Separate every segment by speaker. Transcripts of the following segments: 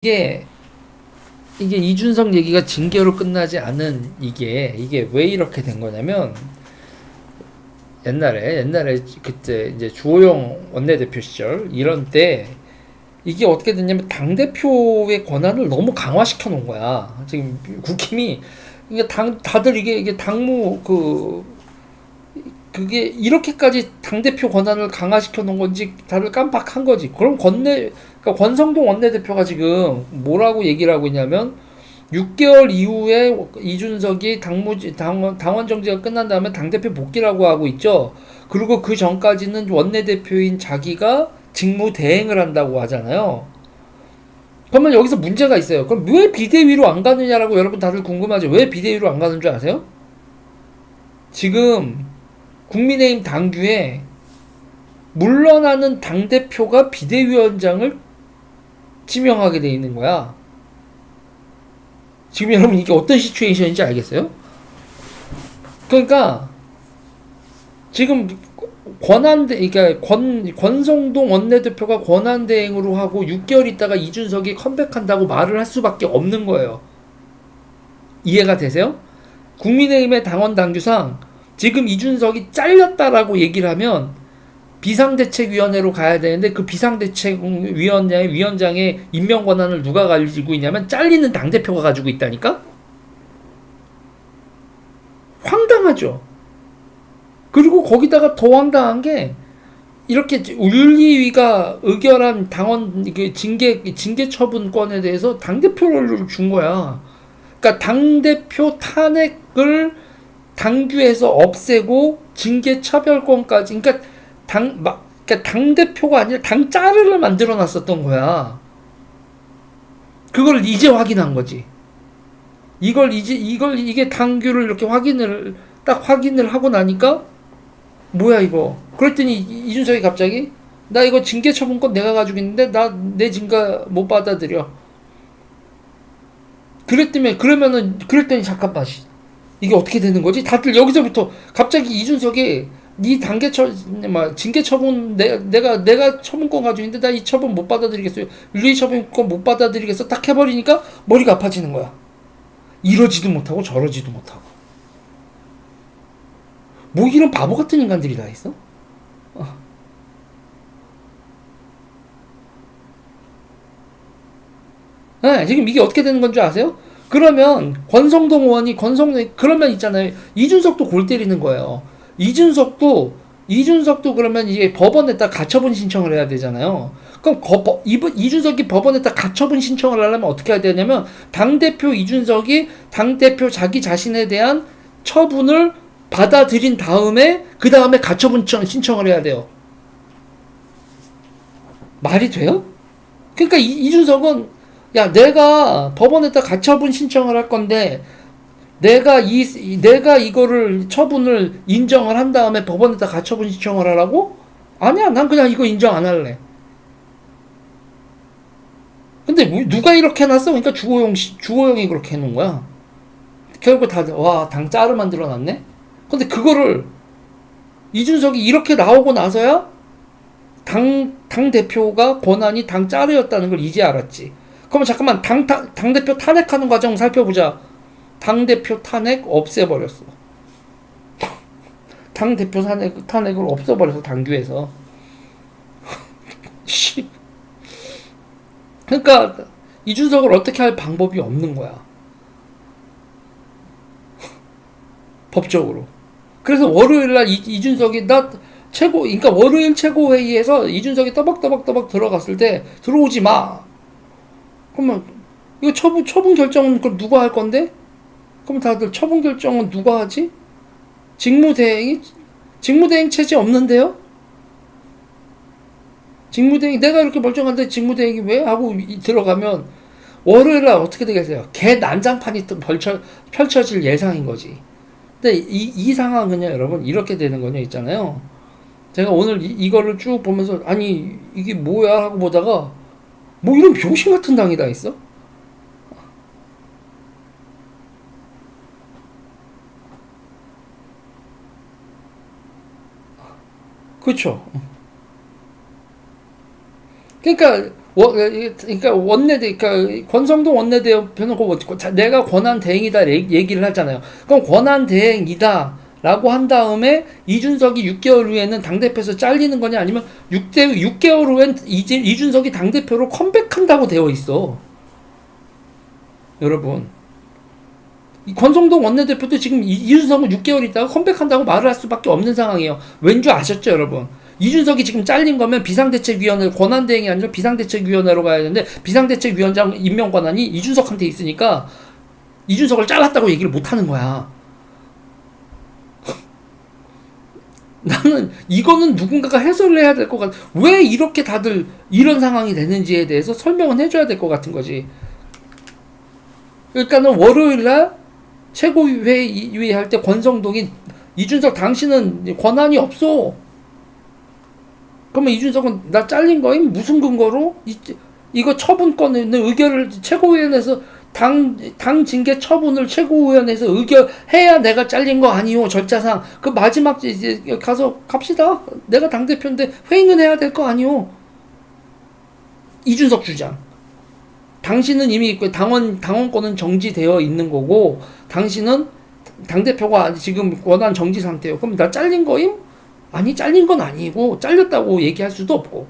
Speaker 1: 이게 이게 이준석 얘기가 징계로 끝나지 않은 이게 왜 이렇게 된 거냐면 옛날에 그때 이제 주호영 원내대표 시절 이런 때 이게 어떻게 됐냐면 당 대표의 권한을 너무 강화시켜 놓은 거야. 지금 국힘이 이게 다들 이게 당무 그게 이렇게까지 당 대표 권한을 강화시켜 놓은 건지 다들 깜빡한 거지. 그럼 그러니까 권성동 원내대표가 지금 뭐라고 얘기를 하고 있냐면 6개월 이후에 이준석이 당원 정지가 끝난 다음에 당대표 복귀라고 하고 있죠. 그리고 그 전까지는 원내대표인 자기가 직무 대행을 한다고 하잖아요. 그러면 여기서 문제가 있어요. 그럼 왜 비대위로 안 가느냐라고 여러분 다들 궁금하죠. 왜 비대위로 안 가는 줄 아세요? 지금 국민의힘 당규에 물러나는 당대표가 비대위원장을 지명하게 돼 있는 거야. 지금 여러분 이게 어떤 시츄에이션인지 알겠어요? 그러니까 지금 그러니까 권성동 원내대표가 권한대행으로 하고 6개월 있다가 이준석이 컴백한다고 말을 할 수밖에 없는 거예요. 이해가 되세요? 국민의힘의 당원 당규상 지금 이준석이 잘렸다라고 얘기를 하면 비상대책위원회로 가야 되는데 그 비상대책위원회의 위원장의 임명 권한을 누가 가지고 있냐면 잘리는 당대표가 가지고 있다니까? 황당하죠. 그리고 거기다가 더 황당한 게 이렇게 윤리위가 의결한 당원 징계 처분권에 대해서 당대표를 준 거야. 그러니까 당대표 탄핵을 당규에서 없애고 징계 처벌권까지 그러니까 당대표가 아니라 당짜르를 만들어 놨었던 거야. 그걸 이제 확인한 거지. 이게 당규를 이렇게 딱 확인을 하고 나니까, 뭐야, 이거. 그랬더니 이준석이 갑자기, 나 이거 징계 처분권 내가 가지고 있는데, 내 징계 못 받아들여. 그랬더니 잠깐만, 이게 어떻게 되는 거지? 다들 여기서부터 갑자기 이준석이 징계 처분 내가 처분권 가지고 있는데 나 이 처분 못 받아들이겠어요. 윤리 처분권 못 받아들이겠어. 딱 해버리니까 머리가 아파지는 거야. 이러지도 못하고 저러지도 못하고. 뭐 이런 바보 같은 인간들이 다 있어? 네, 지금 이게 어떻게 되는 건 줄 아세요? 그러면 그러면 있잖아요. 이준석도 골 때리는 거예요. 이준석도 그러면 이제 법원에다 가처분 신청을 해야 되잖아요. 그럼 이준석이 법원에다 가처분 신청을 하려면 어떻게 해야 되냐면 당대표 이준석이 당대표 자기 자신에 대한 처분을 받아들인 다음에 그 다음에 가처분 신청을 해야 돼요. 말이 돼요? 그러니까 이준석은 야, 내가 법원에다 가처분 신청을 할 건데 내가 이거를 처분을 인정을 한 다음에 법원에다 가처분 신청을 하라고? 아니야, 난 그냥 이거 인정 안 할래. 근데 누가 이렇게 해놨어? 그러니까 주호영이 그렇게 해놓은 거야. 결국 다들 와, 당 짜르 만들어 놨네. 근데 그거를 이준석이 이렇게 나오고 나서야 당 대표가 권한이 당 짜르였다는 걸 이제 알았지. 그럼 잠깐만 당 대표 탄핵하는 과정 살펴보자. 당 대표 탄핵 없애버렸어. 당 대표 탄핵을 없애버려서 당규에서. 그러니까 이준석을 어떻게 할 방법이 없는 거야. 법적으로. 그래서 월요일날 이준석이 그러니까 월요일 최고회의에서 이준석이 떠벅떠벅 들어갔을 때 들어오지 마. 그러면 이거 처분 결정은 그럼 누가 할 건데? 그럼 다들 처분 결정은 누가 하지? 직무대행 체제 없는데요? 내가 이렇게 멀쩡한데 직무대행이 왜? 하고 들어가면 월요일날 어떻게 되겠어요? 개 난장판이 또 펼쳐질 예상인 거지. 근데 이 상황은요, 여러분, 이렇게 되는 거냐 있잖아요. 제가 오늘 이거를 쭉 보면서, 아니, 이게 뭐야? 하고 보다가, 뭐 이런 병신 같은 당이 다 있어? 그렇죠. 그러니까 그러니까 그러니까 권성동 원내대표는 내가 권한 대행이다 얘기를 하잖아요. 그럼 권한 대행이다라고 한 다음에 이준석이 6개월 후에는 당대표에서 잘리는 거냐 아니면 6개월 후엔 이준석이 당대표로 컴백한다고 되어 있어. 여러분. 권성동 원내대표도 지금 이준석은 6개월 있다가 컴백한다고 말을 할 수밖에 없는 상황이에요. 왠 줄 아셨죠, 여러분? 이준석이 지금 잘린 거면 비상대책위원회 권한대행이 아니라 비상대책위원회로 가야 되는데 비상대책위원장 임명 권한이 이준석한테 있으니까 이준석을 잘랐다고 얘기를 못 하는 거야. 나는 이거는 누군가가 해설을 해야 될 것 같아. 왜 이렇게 다들 이런 상황이 되는지에 대해서 설명은 해줘야 될 것 같은 거지. 그러니까는 월요일날 최고회의 할 때 권성동이 이준석 당신은 권한이 없어. 그러면 이준석은 나 잘린 거임? 무슨 근거로? 이거 처분권을 의결을 최고위원회에서 당 징계 처분을 최고위원회에서 의결해야 내가 잘린 거 아니요 절차상. 그 마지막 이제 가서 갑시다. 내가 당대표인데 회의는 해야 될 거 아니요. 이준석 주장. 당신은 이미 당원권은 정지되어 있는 거고 당신은 당대표가 지금 권한 정지 상태예요. 그럼 나 잘린 거임? 아니 잘린 건 아니고 잘렸다고 얘기할 수도 없고.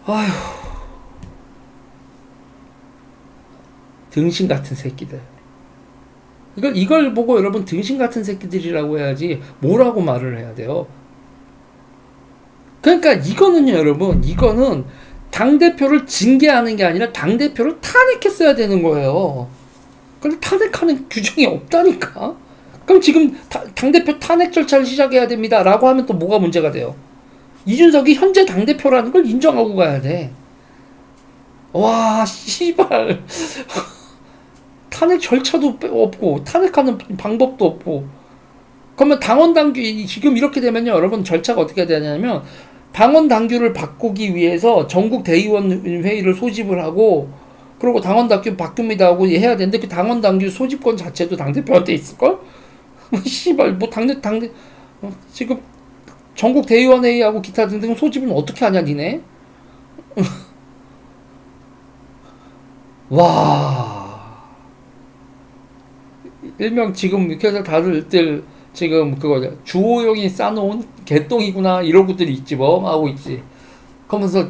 Speaker 1: 아휴 등신 같은 새끼들. 이걸 보고 여러분 등신 같은 새끼들이라고 해야지 뭐라고 말을 해야 돼요. 그러니까 이거는요 여러분 이거는 당대표를 징계하는 게 아니라 당대표를 탄핵했어야 되는 거예요. 근데 탄핵하는 규정이 없다니까. 그럼 지금 당대표 탄핵 절차를 시작해야 됩니다 라고 하면 또 뭐가 문제가 돼요? 이준석이 현재 당대표라는 걸 인정하고 가야 돼. 와 씨발 탄핵 절차도 없고 탄핵하는 방법도 없고. 그러면 당원 당규 지금 이렇게 되면요 여러분 절차가 어떻게 되냐면 당원 당규를 바꾸기 위해서 전국 대의원 회의를 소집을 하고 그리고 당원 당규 바꿉니다 하고 해야 되는데 그 당원 당규 소집권 자체도 당대표한테 있을걸? 씨발 뭐 당대 지금 전국 대의원 회의하고 기타 등등 소집은 어떻게 하냐 니네? 와 일명 지금 이렇게 해서 다들 지금 그거 주호영이 싸놓은 개똥이구나 이러고들 있지 뭐 하고 있지. 그러면서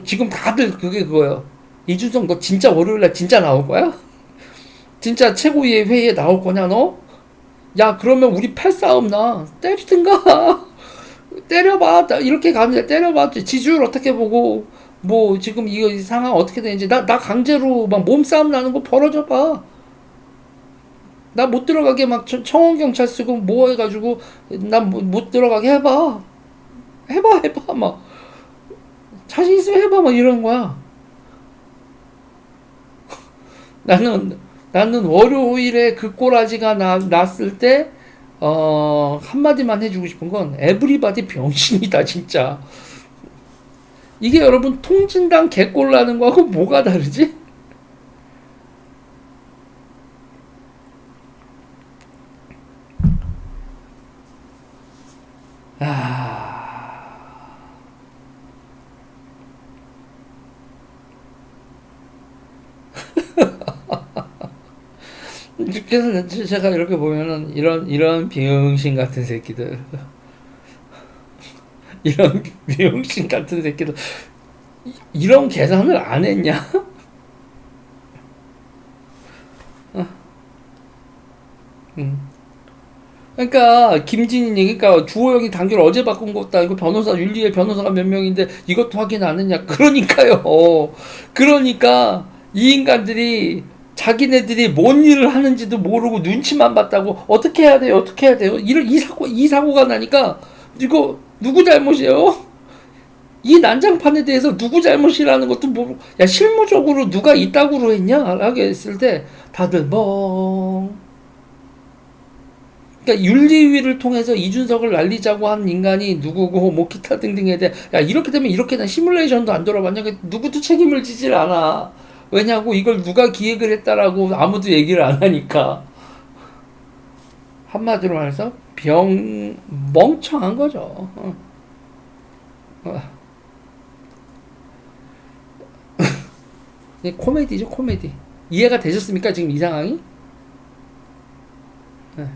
Speaker 1: 지금 다들 그거예요. 이준석 너 진짜 월요일날 진짜 나올 거야? 진짜 최고위의 회의에 나올 거냐 너? 야 그러면 우리 팔싸움 나 때리든가 때려봐. 이렇게 가면 때려봐. 지지율 어떻게 보고 뭐 지금 이 상황 어떻게 되는지 나 강제로 막 몸싸움 나는 거 벌어줘봐. 나 못 들어가게 막 청원경찰 쓰고 뭐 해가지고 나 못 들어가게 해봐 막 자신 있으면 해봐 막 이런 거야. 나는 월요일에 그 꼬라지가 났을 때 한마디만 해주고 싶은 건 에브리바디 병신이다 진짜. 이게 여러분 통진당 개꼴나는 거하고 뭐가 다르지? 그래서 제가 이렇게 보면은 이런 비응신 같은 새끼들 이런 비응신 같은 새끼들 이런 계산을 안 했냐? 그러니까 김진희 그러니까 주호영이 당규를 어제 바꾼 것도 아니고 변호사 윤리의 변호사가 몇 명인데 이것도 확인 안 했냐? 그러니까요. 그러니까 이 인간들이 자기네들이 뭔 일을 하는지도 모르고 눈치만 봤다고 어떻게 해야 돼요? 이 사고가 나니까 이거 누구 잘못이에요? 이 난장판에 대해서 누구 잘못이라는 것도 모르고 야 실무적으로 누가 이따구로 했냐? 라고 했을 때 다들 그러니까 윤리위를 통해서 이준석을 날리자고 한 인간이 누구고 뭐 기타 등등에 대해 야 이렇게 되면 이렇게 된 시뮬레이션도 안 돌아봤냐? 누구도 책임을 지질 않아. 왜냐고 이걸 누가 기획을 했다라고 아무도 얘기를 안 하니까. 한마디로 말해서 멍청한 거죠. 어, 이 코미디죠, 코미디. 이해가 되셨습니까? 지금 이 상황이? 네.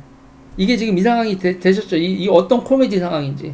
Speaker 1: 이게 지금 이 상황이 되셨죠? 이 어떤 코미디 상황인지.